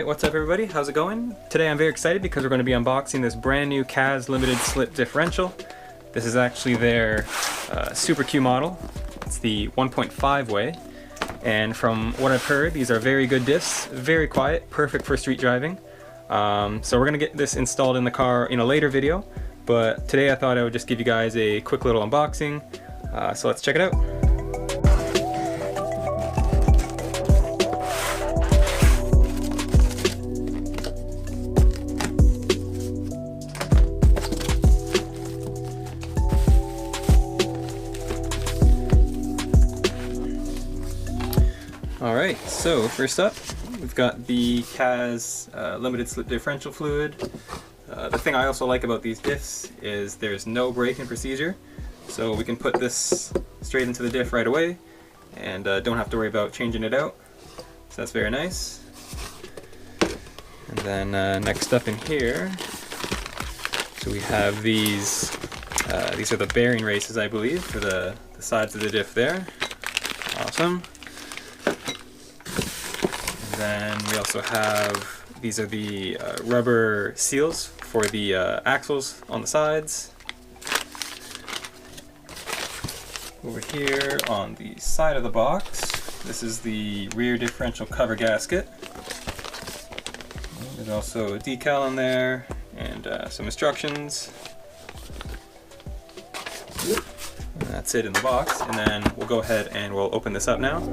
what's up everybody? How's it going? Today I'm very excited because we're going to be unboxing this brand new Kaaz limited slip differential. This is actually their Super-Q model. It's the 1.5 way, and from what I've heard, these are very good diffs, very quiet, perfect for street driving. So we're going to get this installed in the car in a later video, but today I thought I would just give you guys a quick little unboxing. So let's check it out. Alright, so first up, we've got the Kaaz limited slip differential fluid. The thing I also like about these diffs is there's no break-in procedure, so we can put this straight into the diff right away and don't have to worry about changing it out. So that's very nice. And then next up in here, so we have these are the bearing races, I believe, for the sides of the diff there. Awesome. Then we also have, these are the rubber seals for the axles on the sides. Over here on the side of the box, this is the rear differential cover gasket. There's also a decal on there and some instructions. And that's it in the box, and then we'll go ahead and we'll open this up now.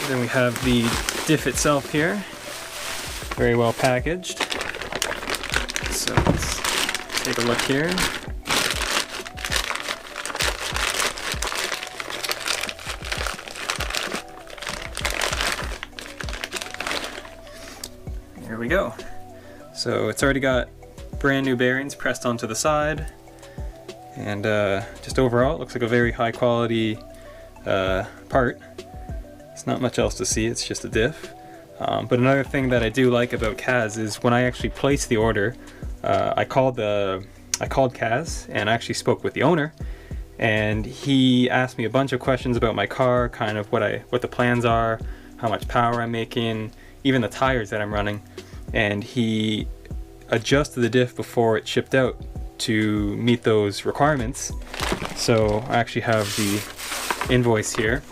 Then we have the diff itself here, very well packaged. So let's take a look here. Here we go. So it's already got brand new bearings pressed onto the side, and just overall it looks like a very high quality part. It's not much else to see, it's just a diff. But another thing that I do like about Kaaz is when I actually placed the order, I called Kaaz and I actually spoke with the owner, and he asked me a bunch of questions about my car, kind of what the plans are, how much power I'm making, even the tires that I'm running, and he adjusted the diff before it shipped out to meet those requirements. So I actually have the invoice here.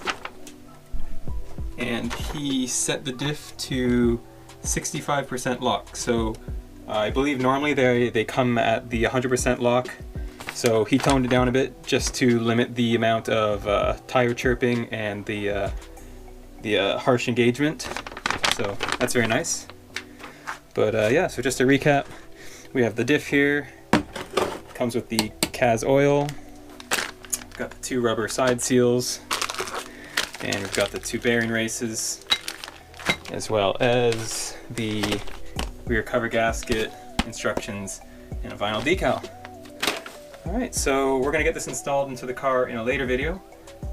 And he set the diff to 65% lock. So I believe normally they come at the 100% lock. So he toned it down a bit just to limit the amount of tire chirping and the harsh engagement. So that's very nice. But yeah, so just to recap, we have the diff here. Comes with the Kaaz oil. Got the two rubber side seals. And we've got the two bearing races, as well as the rear cover gasket, instructions, and a vinyl decal. Alright, so we're going to get this installed into the car in a later video.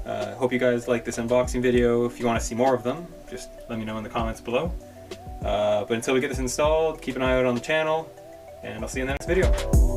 Hope you guys like this unboxing video. If you want to see more of them, just let me know in the comments below. But until we get this installed, keep an eye out on the channel, and I'll see you in the next video.